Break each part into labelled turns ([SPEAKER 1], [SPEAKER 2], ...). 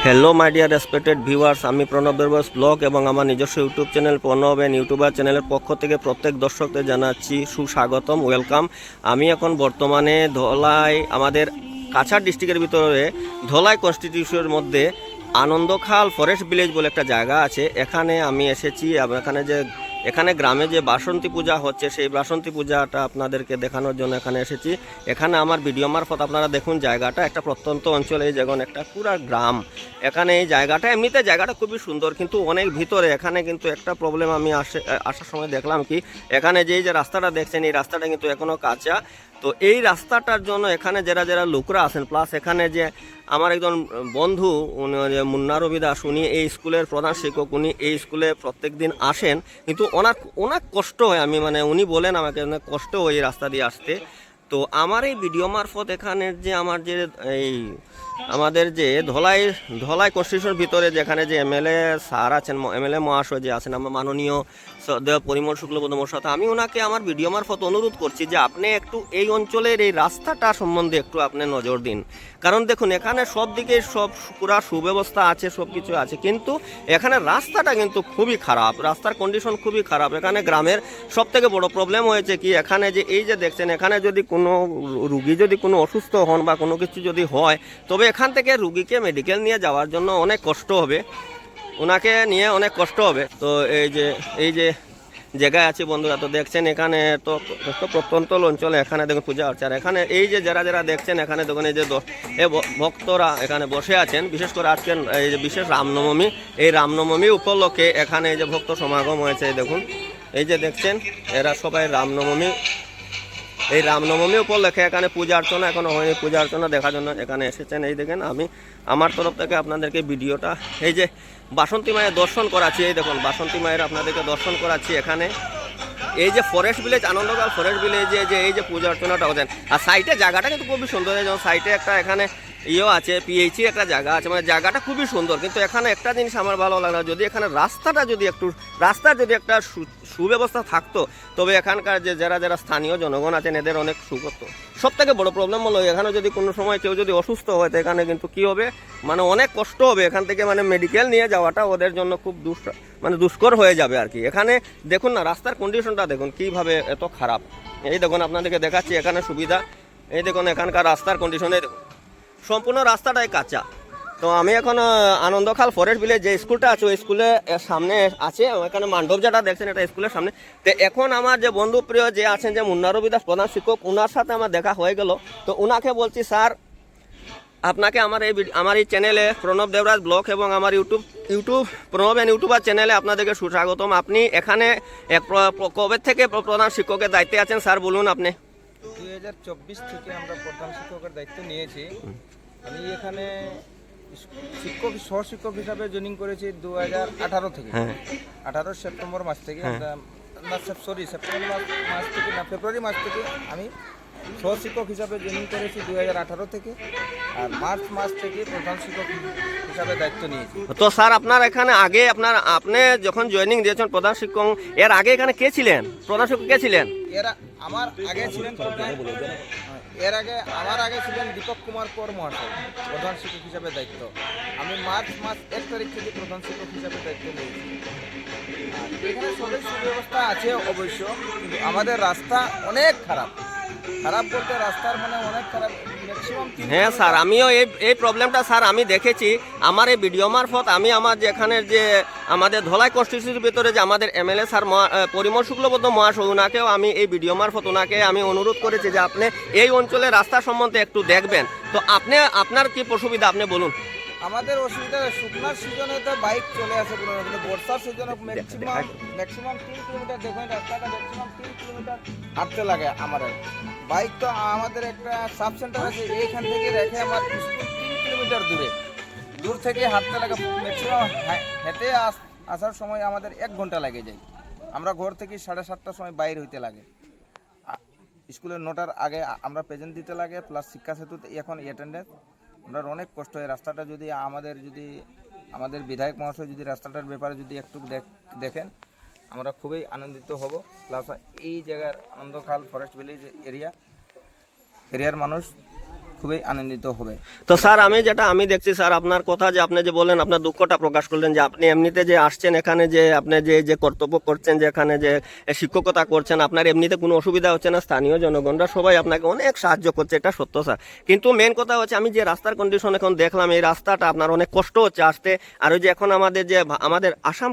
[SPEAKER 1] Hello my dear respected viewers, আমি Pranab Deb's blog এবং আমার নিজস্ব YouTube channel Pranab and YouTuber চ্যানেলের পক্ষ থেকে প্রত্যেক দর্শকদের জানাচ্ছি সুস্বাগতম, ওয়েলকাম। আমি এখন বর্তমানে ধলাই, আমাদের কাছাড় ডিস্ট্রিক্টের ভিতরে ধলাই কনস্টিটিউশনের মধ্যে আনন্দখাল ফরেস্ট ভিলেজ বলে একটা জায়গা আছে। এখানে আমি এসেছি। এখানে গ্রামে যে বাসন্তী পূজা হচ্ছে, সেই বাসন্তী পূজাটা আপনাদেরকে দেখানোর জন্য এখানে এসেছি। এখানে আমার ভিডিও মারফত আপনারা দেখুন, জায়গাটা একটা প্রত্যন্ত অঞ্চলে, যেমন একটা পুরা গ্রাম। এখানে এই জায়গাটা, এমনিতে জায়গাটা খুবই সুন্দর, কিন্তু অনেক ভিতরে। এখানে কিন্তু একটা প্রবলেম আমি আসার সময় দেখলাম কি, এখানে যে রাস্তাটা দেখছেন, এই রাস্তাটা কিন্তু এখনও কাঁচা। তো এই রাস্তাটার জন্য এখানে যারা লোকরা আছেন, প্লাস এখানে যে আমার একজন বন্ধু, উনি মুন্না রবি দাস, উনি এই স্কুলের প্রধান শিক্ষক। উনি এই স্কুলে প্রত্যেক দিন আসেন, কিন্তু অনেক কষ্ট হয়। উনি বলেন আমাকে অনেক কষ্ট হয় এই রাস্তা দিয়ে আসতে। তো আমার এই ভিডিও মারফত এখানের যে আমাদের যে ধলাই কনস্টিটিউশনের ভিতরে যেখানে যে এমএলএ স্যার আছেন, এমএলএ মহাশয় যে আছেন, আমার মাননীয় পরিমল শুক্লবৈদ্য মহাশয়, আমি ওনাকে আমার ভিডিও মারফত অনুরোধ করছি যে আপনি একটু এই অঞ্চলের এই রাস্তাটা সম্বন্ধে একটু আপনি নজর দিন। কারণ দেখুন, এখানে সব দিকে পুরা সুব্যবস্থা আছে, সব কিছু আছে, কিন্তু এখানে রাস্তাটা কিন্তু খুবই খারাপ, রাস্তার কন্ডিশন খুবই খারাপ। এখানে গ্রামের সব থেকে বড় প্রবলেম হয়েছে কি, এখানে যে দেখছেন, এখানে যদি কোনো রুগী যদি কোনো অসুস্থ হন বা কোনো কিছু যদি হয়, তবে এখান থেকে রুগীকে মেডিকেল নিয়ে যাওয়ার জন্য অনেক কষ্ট হবে, ওনাকে নিয়ে অনেক কষ্ট হবে। তো এই যে জায়গায় আছে বন্ধুরা, তো দেখছেন এখানে তো প্রত্যন্ত অঞ্চলে, এখানে দেখুন পূজা হচ্ছে। আর এখানে এই যে যারা দেখছেন, এখানে দেখুন এই যে ভক্তরা এখানে বসে আছেন। বিশেষ করে আজকে এই যে বিশেষ রামনবমী, এই রামনবমী উপলক্ষে এখানে এই যে ভক্ত সমাগম হয়েছে। দেখুন এই যে দেখছেন, এরা সবাই এই রামনবমী উপলক্ষে এখানে পূজা অর্চনা এখনো হয়নি, পূজা অর্চনা দেখার জন্য এখানে এসেছেন। এই দেখেন, আমি আমার তরফ থেকে আপনাদেরকে ভিডিওটা, এই যে বাসন্তী মায়ের দর্শন করাচ্ছি। এই দেখুন বাসন্তী মায়ের আপনাদেরকে দর্শন করাচ্ছি। এখানে এই যে ফরেস্ট ভিলেজ, আনন্দকাল ফরেস্ট ভিলেজে এই যে পূজা অর্চনাটা হচ্ছেন। আর সাইটে জায়গাটা কিন্তু খুবই সুন্দর। যেমন সাইটে একটা এখানে আছে, পিএইচি একটা জায়গা আছে, জায়গাটা খুবই সুন্দর। কিন্তু এখানে একটা জিনিস আমার ভালো লাগলো, যদি এখানে রাস্তার যদি একটা সুব্যবস্থা থাকতো, তবে এখানকার যে যারা স্থানীয় জনগণ আছেন, এদের অনেক সুখ। সব থেকে বড় প্রবলেম হলো, এখানে যদি কোনো সময় কেউ যদি অসুস্থ হয়, তো এখানে কিন্তু কী হবে, অনেক কষ্ট হবে। এখান থেকে মেডিকেল নিয়ে যাওয়াটা ওদের জন্য খুব দুষ্কর হয়ে যাবে আর কি। এখানে দেখুন না, রাস্তার কন্ডিশনটা দেখুন কীভাবে এত খারাপ। এই দেখুন আপনাদেরকে দেখাচ্ছি এখানে সুবিধা। এই দেখুন এখানকার রাস্তার কন্ডিশনে দেখুন, সম্পূর্ণ রাস্তাটাই কাঁচা। তো আমি এখন আনন্দখাল ফরেস্ট ভিলেজ যে স্কুলটা আছে, ওই স্কুলের সামনে আছে। এখানে মান্ডব যেটা দেখছেন, এটা স্কুলের সামনে। তো এখন আমার যে বন্ধু প্রিয় যে আছেন, যে মুন্না রবি দাস প্রধান শিক্ষক, ওনার সাথে আমার দেখা হয়ে গেল। তো ওনাকে বলছি, স্যার আপনাকে আমার এই চ্যানেলে প্রণব দেবরাজ ব্লগ এবং আমার ইউটিউব প্রণব এন্ড ইউটিউবার চ্যানেলে আপনাদেরকে সুস্বাগতম। আপনি এখানে কবে থেকে প্রধান শিক্ষকের দায়িত্বে আছেন স্যার, বলুন আপনি।
[SPEAKER 2] 2024 থেকে আমরা প্রধান শিক্ষকের দায়িত্ব নিয়েছি। আমি এখানে সহশিক্ষক হিসাবে জয়েনিং করেছি 2018 থেকে। 18 সেপ্টেম্বর মাস থেকে, সেপ্টেম্বর মাস থেকে না, ফেব্রুয়ারি মাস থেকে আমি সহশিক্ষক হিসাবে জয়েনিং করেছি 2018 থেকে। আর মার্চ মাস থেকে প্রধান শিক্ষক হিসাবে দায়িত্ব নিয়েছি।
[SPEAKER 1] তো স্যার আপনার এখানে আগে আপনি যখন জয়েনিং দিয়েছেন প্রধান শিক্ষক, এর আগে এখানে কে ছিলেন, প্রধান শিক্ষক কে ছিলেন?
[SPEAKER 2] আমার আগে ছিলেন দীপক কুমার কর মহাশয়, প্রধান শিক্ষক হিসাবে দায়িত্ব। আমি মার্চ মাস 1 তারিখ থেকে প্রধান শিক্ষক হিসাবে দায়িত্ব নিয়েছি। এখানে সবই সুব্যবস্থা আছে অবশ্য, কিন্তু আমাদের রাস্তা অনেক খারাপ বলতে রাস্তার অনেক খারাপ, ম্যাক্সিমাম।
[SPEAKER 1] হ্যাঁ স্যার, আমিও এই প্রবলেমটা স্যার আমি দেখেছি। আমার এই ভিডিও মারফত আমি আমার যেখানের যে আমাদের ধলাই কনস্টিটিউশনের ভিতরে যে আমাদের এমএলএ স্যার পরিমল শুক্লবৈদ্য মহাশয়, ওনাকেও আমি এই ভিডিও মারফত ওনাকে আমি অনুরোধ করেছি যে আপনি এই অঞ্চলের রাস্তা সম্বন্ধে একটু দেখবেন। তো আপনার কি অসুবিধা আপনি বলুন।
[SPEAKER 2] আমাদের অসুবিধা, শুকনার সিজনে তো বাইক চলে আসে কোনো, কিন্তু বর্ষার সিজনে ম্যাক্সিমাম 3 কিলোমিটার, দেখবেন রাস্তাটা ম্যাক্সিমাম 3 কিলোমিটার হাঁটতে লাগে আমার। বাইক তো আমাদের একটা সাব সেন্টার আছে, এইখান থেকে রেখে আমার স্কুল 3 কিলোমিটার দূর থেকে হাঁটতে লাগে। ম্যাক্সিমাম হেঁটে আসার সময় আমাদের 1 ঘন্টা লাগে যায়। আমরা ঘর থেকে 7:30টার সময় বাইর হইতে লাগে। স্কুলের 9টার আগে আমরা প্রেজেন্ট দিতে লাগে, প্লাস শিক্ষা সেতুতে এখন অ্যাটেন্ডেন্স। আমরা অনেক কষ্ট হয়। রাস্তাটা যদি আমাদের বিধায়ক মহাশয় যদি রাস্তাটার ব্যাপারে যদি একটু দেখেন, আমরা খুবই আনন্দিত হব। প্লাস এই জায়গার আনন্দখাল ফরেস্ট ভিলেজ এরিয়ার মানুষ খুবই আনন্দিত হবে।
[SPEAKER 1] তো স্যার আমি দেখছি স্যার আপনার কথা যে আপনি যে বলেন আপনার দুঃখটা প্রকাশ করলেন যে আপনি এমনিতে যে আসছেন এখানে যে আপনি যে যে কর্তব্য করছেন যে এখানে যে শিক্ষকতা করছেন আপনার এমনিতে কোনো অসুবিধা হচ্ছে না, স্থানীয় জনগণরা সবাই আপনাকে অনেক সাহায্য করছে, এটা সত্য স্যার। কিন্তু মেন কথা হচ্ছে আমি যে রাস্তার কন্ডিশন এখন দেখলাম এই রাস্তাটা আপনার অনেক কষ্ট হচ্ছে আসতে। আর ওই যে এখন আমাদের আসাম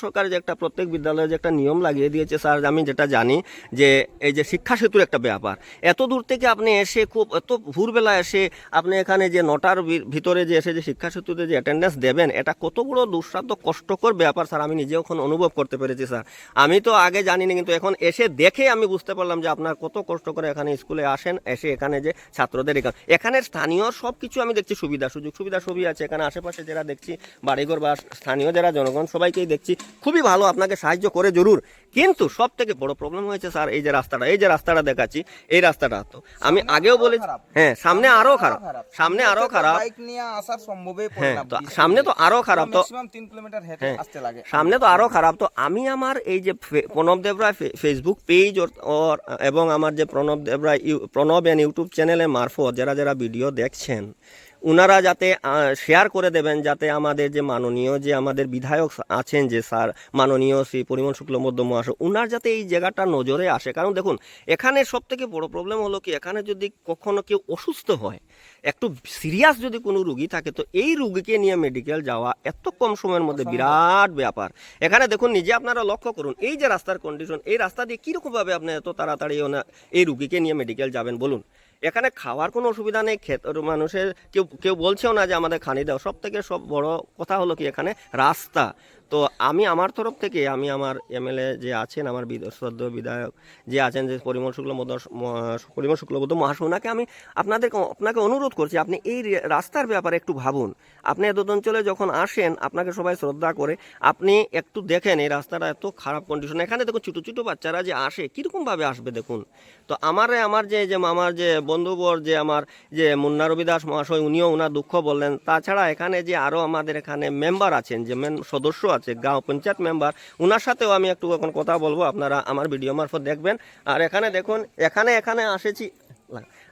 [SPEAKER 1] সরকারের যে একটা প্রত্যেক বিদ্যালয়ে যে একটা নিয়ম লাগিয়ে দিয়েছে স্যার, আমি যেটা জানি যে এই যে শিক্ষা সেতুর একটা ব্যাপার, এত দূর থেকে আপনি এসে খুব এত ভোরবেলা এসে আপনি এখানে যে 9টার ভিতরে যে এসে যে শিক্ষা সেতুতে যে অ্যাটেন্ডেন্স দেবেন, এটা কত বড় দুঃসাধ্য কষ্টকর ব্যাপার স্যার, আমি নিজেও এখন অনুভব করতে পেরেছি স্যার। আমি তো আগে জানিনি, কিন্তু এখন এসে দেখে আমি বুঝতে পারলাম যে আপনার কত কষ্ট করে এখানে স্কুলে আসেন, এসে এখানে যে ছাত্রদের এখানের স্থানীয় সব কিছু আমি দেখছি সুযোগ সুবিধা সবই আছে এখানে। আশেপাশে যারা দেখছি বাড়িঘর বা স্থানীয় যারা জনগণ সবাইকেই দেখছি খুবই ভালো, আপনাকে সাহায্য করে জরুর। কিন্তু সব থেকে বড় প্রবলেম হয়েছে স্যার এই যে রাস্তাটা দেখাচ্ছি, এই রাস্তাটা তো আমি আগেও বলেছি, হ্যাঁ সামনে আরো খারাপ
[SPEAKER 2] বাইক নিয়ে আসার সম্ভবই পড়ে
[SPEAKER 1] হ্যাঁ,
[SPEAKER 2] না।
[SPEAKER 1] তো সামনে তো আরো খারাপ, তো
[SPEAKER 2] ম্যাক্সিমাম 3 কিলোমিটার হেঁটে আসতে লাগে।
[SPEAKER 1] সামনে তো আরো খারাপ। তো আমি আমার এই যে প্রণব দেবরায় ফেসবুক পেজ এবং আমার যে প্রণব এন ইউটিউব চ্যানেলের মারফত যারা ভিডিও দেখছেন উনারা যাতে শেয়ার করে দেবেন, যাতে আমাদের যে মাননীয় যে আমাদের বিধায়ক আছেন যে স্যার মাননীয় শ্রী পরিমল শুক্লবৈদ্য মহাশয়, উনার যাতে এই জায়গাটা নজরে আসে। কারণ দেখুন এখানে সব থেকে বড় প্রবলেম হলো কি, এখানে যদি কখনো কেউ অসুস্থ হয়, একটু সিরিয়াস যদি কোনো রুগী থাকে, তো এই রুগীকে নিয়ে মেডিকেল যাওয়া এত কম সময়ের মধ্যে বিরাট ব্যাপার। এখানে দেখুন নিজে আপনারা লক্ষ্য করুন এই যে রাস্তার কন্ডিশন, এই রাস্তা দিয়ে কীরকমভাবে আপনি এত তাড়াতাড়ি এই রুগীকে নিয়ে মেডিকেল যাবেন বলুন। এখানে খাওয়ার কোনো অসুবিধা নেই, মানুষের কেউ বলছেও না যে আমাদের খানি দাও। সব বড় কথা হলো কি এখানে রাস্তা। তো আমি আমার তরফ থেকে আমি আমার এমএলএ যে আছেন, আমার শ্রদ্ধেয় বিধায়ক যে আছেন যে পরিমল শুক্লবৈদ্য মহাশয়, ওনাকে আমি আপনাকে অনুরোধ করছি আপনি এই রাস্তার ব্যাপারে একটু ভাবুন। আপনি এত অঞ্চলে যখন আসেন আপনাকে সবাই শ্রদ্ধা করে, আপনি একটু দেখেন এই রাস্তাটা এত খারাপ কন্ডিশন। এখানে দেখুন ছোটো বাচ্চারা যে আসে কীরকমভাবে আসবে দেখুন। তো আমার যে বন্ধুবর যে আমার যে মুন্না রবি দাস মহাশয়, উনিও ওনার দুঃখ বললেন। তাছাড়া এখানে যে আরও আমাদের এখানে মেম্বার আছেন, যে সদস্য আছে গাঁও পঞ্চায়েত মেম্বার, ওনার সাথেও আমি একটু এখন কথা বলবো, আপনারা আমার ভিডিও মারফত দেখবেন। আর এখানে দেখুন এখানে আসেছি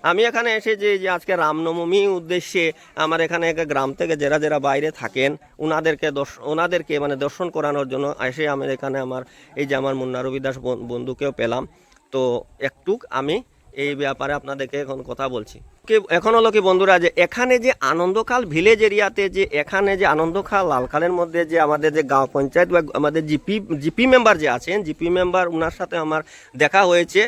[SPEAKER 1] আমি, এখানে এসে যে আজকে রামনবমী উদ্দেশ্যে আমার এখানে গ্রাম থেকে যারা বাইরে থাকেন ওনাদেরকে মানে দর্শন করানোর জন্য এসে আমি এখানে আমার মুন্না রবি দাস বন্ধুকেও পেলাম। তো একটু আমি এই ব্যাপারে আপনাদেরকে এখন কথা বলছি। এখন হলো কি বন্ধুরা, যে এখানে যে আনন্দখাল ভিলেজ এরিয়াতে যে এখানে যে আনন্দখাল লালখালের মধ্যে যে আমাদের যে গাঁও পঞ্চায়েত বা আমাদের জিপি মেম্বার যে আছেন, জিপি মেম্বার ওনার সাথে আমার দেখা হয়েছে।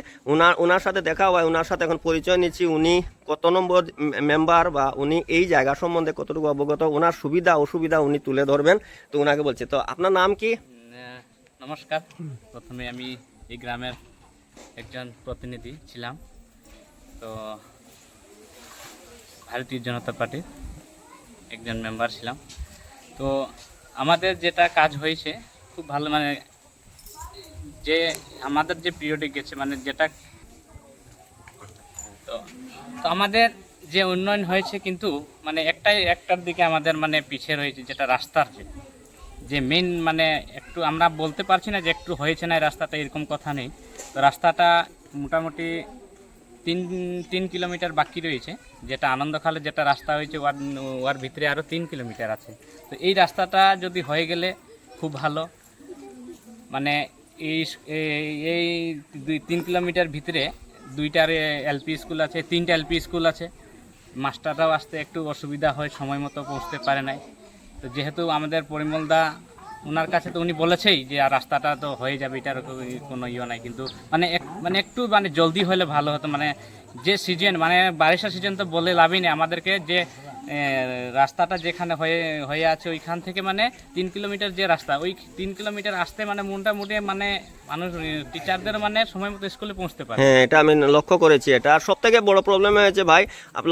[SPEAKER 1] ওনার সাথে দেখা হয়, ওনার সাথে এখন পরিচয় নিচ্ছি। উনি কত নম্বর মেম্বার বা উনি এই জায়গা সম্বন্ধে কতটুকু অবগত, ওনার সুবিধা অসুবিধা উনি তুলে ধরবেন। তো ওনাকে বলছি, তো আপনার নাম কি?
[SPEAKER 3] নমস্কার। প্রথমে আমি এই গ্রামের একজন প্রতিনিধি ছিলাম, তো ভারতীয় জনতা পার্টির একজন মেম্বার ছিলাম। তো আমাদের যেটা কাজ হয়েছে খুব ভালো, মানে যে আমাদের যে পিরিয়ডে গেছে মানে যেটা তো আমাদের যে উন্নয়ন হয়েছে, কিন্তু মানে একটার দিকে আমাদের মানে পিছিয়ে রয়েছে, যেটা রাস্তার যে মেন মানে একটু আমরা বলতে পারছি না যে একটু হয়েছে না এই রাস্তাটা, এরকম কথা নেই। তো রাস্তাটা মোটামুটি 3 কিলোমিটার বাকি রয়েছে, যেটা আনন্দখালে যেটা রাস্তা হয়েছে ওর ভিতরে আরও 3 কিলোমিটার আছে। তো এই রাস্তাটা যদি হয়ে গেলে খুব ভালো, মানে এই 3 কিলোমিটার ভিতরে 2টা এলপি স্কুল আছে, 3টা এলপি স্কুল আছে। মাস্টাররাও আসতে একটু অসুবিধা হয়, সময় মতো পৌঁছতে পারে নাই। তো যেহেতু আমাদের পরিমলদা ওনার কাছে তো উনি বলেছেই যে আর রাস্তাটা তো হয়ে যাবে, এটার কোনো ইয়ে নাই, কিন্তু মানে একটু মানে জলদি হলে ভালো হতো। মানে যে সিজন মানে বারিশা সিজন তো বলে লাভই নেই আমাদেরকে, যে রাস্তাটা যেখানে হয়ে আছে ওইখান থেকে মানে 3 কিলোমিটার যে রাস্তা, ওই 3 কিলোমিটার আসতে মানে মোটামুটি মানে মানুষ টিচারদের মানে সময় মতো স্কুলে পৌঁছতে পারে।
[SPEAKER 1] হ্যাঁ, এটা আমি লক্ষ্য করেছি। এটা আর সব থেকে বড় প্রবলেম হয়েছে ভাই,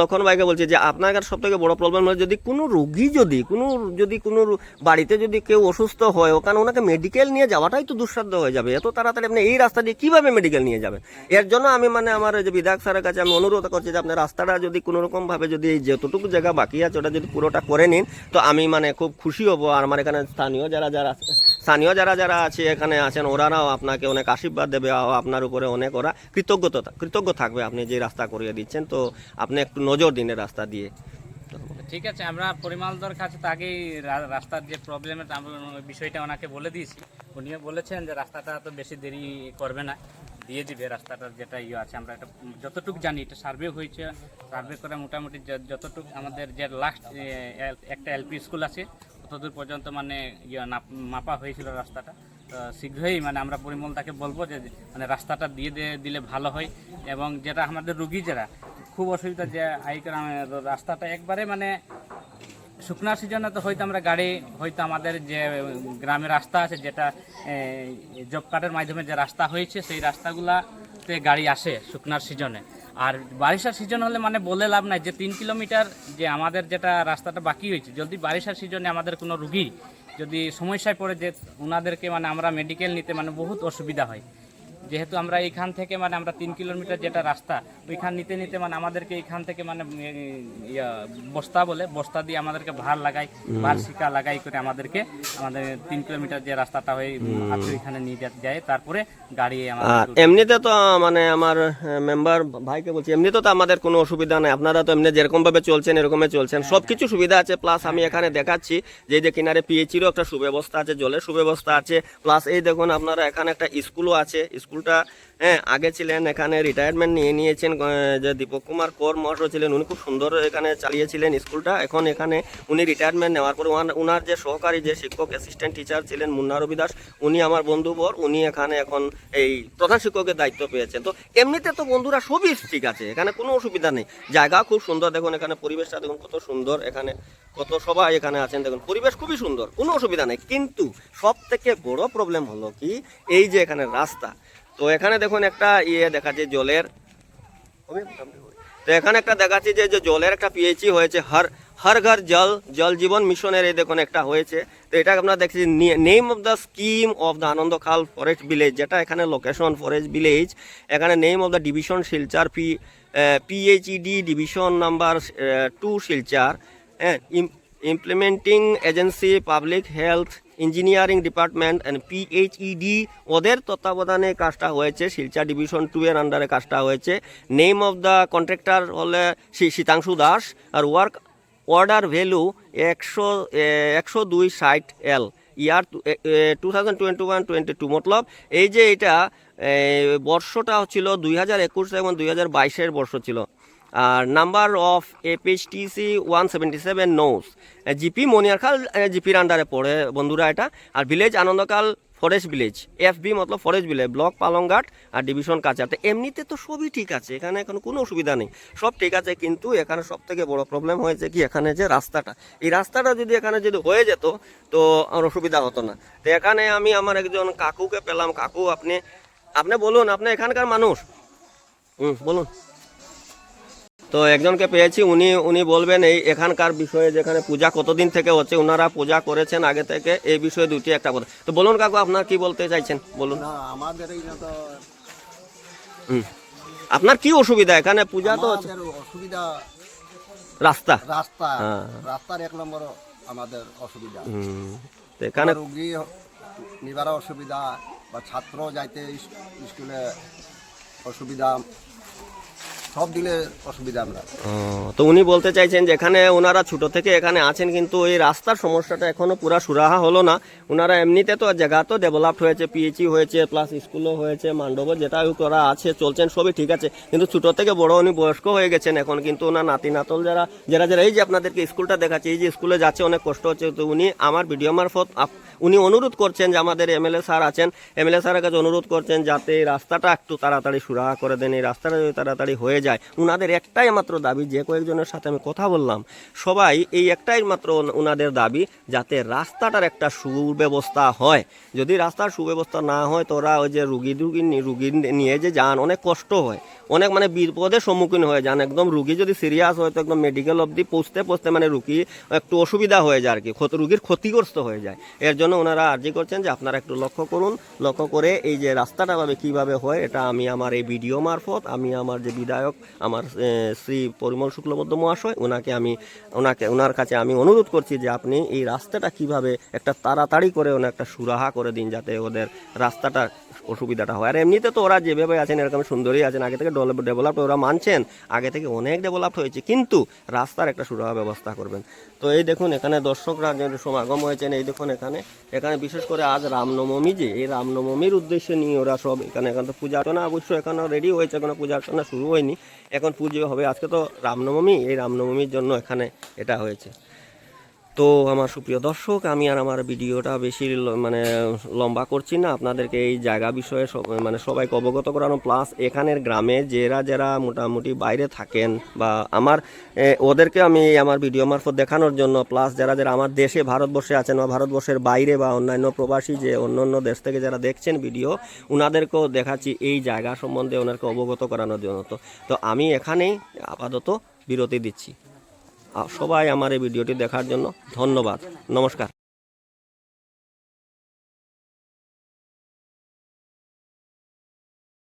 [SPEAKER 1] লক্ষণ ভাইকে বলছি যে আপনার কাছে সব থেকে বড় প্রবলেম হচ্ছে যদি কোনো রুগী যদি কোনো বাড়িতে যদি কেউ অসুস্থ হয়, ওখানে ওনাকে মেডিকেল নিয়ে যাওয়াটাই তো দুঃসাধ্য হয়ে যাবে। এত তাড়াতাড়ি আপনি এই রাস্তা দিয়ে কীভাবে মেডিকেল নিয়ে যাবেন? এর জন্য আমি আমার যে বিধায়ক স্যারের কাছে আমি অনুরোধ করছি যে আপনার রাস্তাটা যদি কোনোরকমভাবে যদি যতটুকু জায়গা বাকি আছে ওটা যদি পুরোটা করে নিন, তো আমি খুব খুশি হব। আর আমার এখানে স্থানীয় যারা স্থানীয় যারা যারা আছে এখানে আছেন ওরাও আপনাকে অনেক আশীর্বাদ দেবে, আপনার উপরে অনেক ওরা কৃতজ্ঞ থাকবে আপনি যে রাস্তা করিয়ে দিচ্ছেন। তো আপনি একটু নজর দিন এই রাস্তা দিয়ে।
[SPEAKER 3] ঠিক আছে, আমরা পরিমলদার কাছে তো আগেই রাস্তার যে প্রবলেমের বিষয়টা ওনাকে বলে দিয়েছি। উনিও বলেছেন যে রাস্তাটা তো বেশি দেরি করবে না, দিয়ে দিবে রাস্তাটার যেটা ইয়ে আছে। আমরা এটা যতটুকু জানি, এটা সার্ভে হয়েছে, সার্ভে করে মোটামুটি যতটুকু আমাদের যে লাস্ট একটা এলপি স্কুল আছে ততদূর পর্যন্ত মানে মাপা হয়েছিল রাস্তাটা। তো শীঘ্রই মানে আমরা পরিমলদাকে বলবো যে মানে রাস্তাটা দিলে ভালো হয়। এবং যেটা আমাদের রুগী যারা খুব অসুবিধা, যে রাস্তাটা একবারে মানে শুকনা সিজনে তো হয়তো আমরা গাড়ি হয়তো আমাদের যে গ্রামের রাস্তা আছে, যেটা জব কার্ডের মাধ্যমে যে রাস্তা হয়েছে, সেই রাস্তাগুলাতে গাড়ি আসে শুকনার সিজনে। আর বারিশার সিজন হলে মানে বলে লাভ নাই যে 3 কিলোমিটার যে আমাদের যেটা রাস্তাটা বাকি হয়েছে, যদি বারিশার সিজনে আমাদের কোনো রুগী যদি সমস্যায় পড়ে, যে ওনাদেরকে মানে আমরা মেডিকেল নিতে মানে বহুত অসুবিধা হয়। যেহেতু আমরা এইখান থেকে মানে আমরা 3 কিলোমিটার যেটা রাস্তা, ওইখান নিতে মানে আমাদেরকে এইখান থেকে মানে বস্তা দিয়ে আমাদেরকে ভার শিকা লাগাই করে আমাদের 3 কিলোমিটার যে রাস্তাটা হয়ে ওইখানে নিয়ে যায়, তারপরে গাড়ি
[SPEAKER 1] আর এমনিতে তো মানে আমার মেম্বার ভাইকে বলছি, এমনিতে তো আমাদের কোনো অসুবিধা নেই। আপনারা তো এমনি যেরকম ভাবে চলছেন এরকমই চলছেন, সবকিছু সুবিধা আছে। প্লাস আমি এখানে দেখাচ্ছি যে কিনারে পিএইচিরও একটা সুব্যবস্থা আছে, জলের সুব্যবস্থা আছে। প্লাস এই দেখুন আপনারা এখানে একটা স্কুলও আছে। স্কুলটা আগে ছিলেন, এখানে রিটায়ারমেন্ট নিয়েছেন যে দীপক কুমার কর মহাশয় ছিলেন, উনি খুব সুন্দর এখানে চালিয়েছিলেন স্কুলটা। এখন এখানে উনি রিটায়ারমেন্ট নেওয়ার পরে উনার যে সহকারী যে শিক্ষক অ্যাসিস্ট্যান্ট টিচার ছিলেন মুন্না রবি দাস, উনি আমার বন্ধুবর, উনি এখানে এখন এই প্রধান শিক্ষকের দায়িত্ব পেয়েছেন। তো এমনিতে তো বন্ধুরা সবই ঠিক আছে, এখানে কোনো অসুবিধা নেই। জায়গা খুব সুন্দর, দেখুন এখানে পরিবেশটা দেখুন কত সুন্দর, এখানে কত সবাই এখানে আছেন, দেখুন পরিবেশ খুবই সুন্দর, কোনো অসুবিধা নেই। কিন্তু সব থেকে বড় প্রবলেম হলো কি, এই যে এখানে রাস্তা। তো এখানে দেখুন একটা দেখাচ্ছে জলের, তো এখানে একটা দেখাচ্ছে যে জলের একটা পিএইচই হয়েছে, হর ঘর জল জীবন মিশনের, এই দেখুন একটা হয়েছে। তো এটা আপনারা দেখছি name of the scheme of the Anandakhal forest village, যেটা এখানে লোকেশন ফরেস্ট ভিলেজ। এখানে name of the division Silchar PHED division number 2 Silchar, implementing agency public health engineering department and PHED, ওদের তত্ত্বাবধানে কাজটা হয়েছে। শিলচর ডিভিশন 2 এর আন্ডারে কাজটা হয়েছে। নেম অফ দ্য কন্ট্রাক্টর হলে শীতাংশু দাস। আর ওয়ার্ক অর্ডার ভ্যালু 102 L, ইয়ার 2021-22, মতলব এই যে এটা বর্ষটা ছিল 2021 এবং 2022 বর্ষ ছিল। আর নাম্বার অফ এপিএইচটিসি 177 নোস, জিপি মনিয়ারখাল জিপির আন্ডারে পড়ে বন্ধুরা এটা। আর ভিলেজ আনন্দকাল ফরেস্ট ভিলেজ, এফবি মতলব ফরেস্ট ভিলেজ, ব্লক পালংঘাট আর ডিভিশন কাচার। তো এমনিতে তো সবই ঠিক আছে, এখানে এখন কোনো অসুবিধা নেই, সব ঠিক আছে। কিন্তু এখানে সব থেকে বড় প্রবলেম হয়েছে কি, এখানে যে রাস্তাটা, এই রাস্তাটা যদি এখানে যদি হয়ে যেত তো আর অসুবিধা হতো না। তো এখানে আমি আমার একজন কাকুকে পেলাম। কাকু আপনি বলুন, আপনি এখানকার মানুষ, বলুন। তো একজনকে পেয়েছি, উনি বলবেন এই এখানকার বিষয়ে, যেখানে পূজা কতদিন থেকে হচ্ছে, ওনারা পূজা করেছেন আগে থেকে, এই বিষয়ে দুটি একটা কথা। তো বলুন কাকু, আপনার কি বলতে চাইছেন বলুন।
[SPEAKER 4] আমাদের
[SPEAKER 1] আপনার কি অসুবিধা এখানে পূজা তো
[SPEAKER 4] অসুবিধা
[SPEAKER 1] রাস্তার
[SPEAKER 4] 1 নম্বর আমাদের অসুবিধা।
[SPEAKER 1] তো এখানে
[SPEAKER 4] রোগী নিবার অসুবিধা, বা ছাত্র যাইতে স্কুলে অসুবিধা, সব দিলে অসুবিধা আমরা।
[SPEAKER 1] তো উনি বলতে চাইছেন যে এখানে ওনারা ছোট থেকে এখানে আছেন, কিন্তু এই রাস্তার সমস্যাটা এখনো পুরা সুরাহা হলো না। ওনারা এমনিতে তো জায়গা তো ডেভেলপড হয়েছে, পিএইচই হয়েছে, প্লাস স্কুলও হয়েছে, মণ্ডপ যেটা করা আছে চলছেন, সবই ঠিক আছে। কিন্তু ছোট থেকে বড় উনি বয়স্ক হয়ে গেছেন এখন, কিন্তু ওনার নাতি নাতল যারা এই যে আপনাদেরকে স্কুলটা দেখাচ্ছে, এই যে স্কুলে যাচ্ছে অনেক কষ্ট হচ্ছে। তো উনি আমার ভিডিও মারফত উনি অনুরোধ করছেন যে আমাদের এমএলএ স্যার আছেন, এমএলএ স্যারের কাছে অনুরোধ করছেন যাতে এই রাস্তাটা একটু তাড়াতাড়ি সুরাহা করে দেন, এই রাস্তাটা যদি তাড়াতাড়ি হয়ে যায়। ওনাদের একটাই মাত্র দাবি, যে কয়েকজনের সাথে আমি কথা বললাম সবাই এই একটাই মাত্র ওনাদের দাবি, যাতে রাস্তাটার একটা সুব্যবস্থা হয়। যদি রাস্তার সুব্যবস্থা না হয় তো ওরা ওই যে রুগী নিয়ে যে যান, অনেক কষ্ট হয়, অনেক মানে বিপদের সম্মুখীন হয়ে যান। একদম রুগী যদি সিরিয়াস হয় তো একদম মেডিকেল অবধি পৌঁছতে মানে রুগী একটু অসুবিধা হয়ে যায় আর কি, রুগীর ক্ষতিগ্রস্ত হয়ে যায়। এর জন্য ওনারা আর্জি করছেন যে আপনারা একটু লক্ষ্য করুন, লক্ষ্য করে এই যে রাস্তাটা কীভাবে হয়, এটা আমি আমার এই ভিডিও মারফত আমি আমার যে বিধায়ক পরিচালক আমার শ্রী পরিমল শুক্লবৈদ্য মহাশয়, ওনার কাছে আমি অনুরোধ করছি যে আপনি এই রাস্তাটা কিভাবে একটা তাড়াতাড়ি করে একটা সুরাহা করে দিন, যাতে ওদের রাস্তাটা অসুবিধাটা হয়। আর এমনিতে তো ওরা যেভাবে আছেন এরকম সুন্দরই আছেন, আগে থেকে ডেভেলপ ওরা মানছেন, আগে থেকে অনেক ডেভেলপ হয়েছে, কিন্তু রাস্তার একটা সুরাহা ব্যবস্থা করবেন। তো এই দেখুন এখানে দর্শকরা যে সমাগম হয়েছেন, এই দেখুন এখানে বিশেষ করে আজ রামনবমী, যে এই রামনবমীর উদ্দেশ্যে নিয়ে ওরা সব এখানে তো পূজা অর্চনা অবশ্য এখনও রেডি হয়েছে, এখনো পূজা অর্চনা শুরু হয়নি, এখন পুজো হবে। আজকে তো রামনবমী, এই রামনবমীর জন্য এখানে এটা হয়েছে। তো আমার সুপ্রিয় দর্শক, আমি আর আমার ভিডিওটা বেশি লম্বা করছি না, আপনাদেরকে এই জায়গা বিষয়ে সবাইকে অবগত করানো, প্লাস এখানের গ্রামে যারা মোটামুটি বাইরে থাকেন বা ওদেরকে আমি আমার ভিডিও মারফত দেখানোর জন্য, প্লাস যারা আমার দেশে ভারতবর্ষে আছেন বা ভারতবর্ষের বাইরে বা অন্যান্য প্রবাসী যে অন্য দেশ থেকে যারা দেখছেন ভিডিও, ওনাদেরকেও দেখাচ্ছি এই জায়গা সম্বন্ধে ওনাদেরকে অবগত করানোর জন্য। তো আমি এখানেই আপাতত বিরতি দিচ্ছি। সবাই আমার এই ভিডিওটি দেখার জন্য ধন্যবাদ, নমস্কার।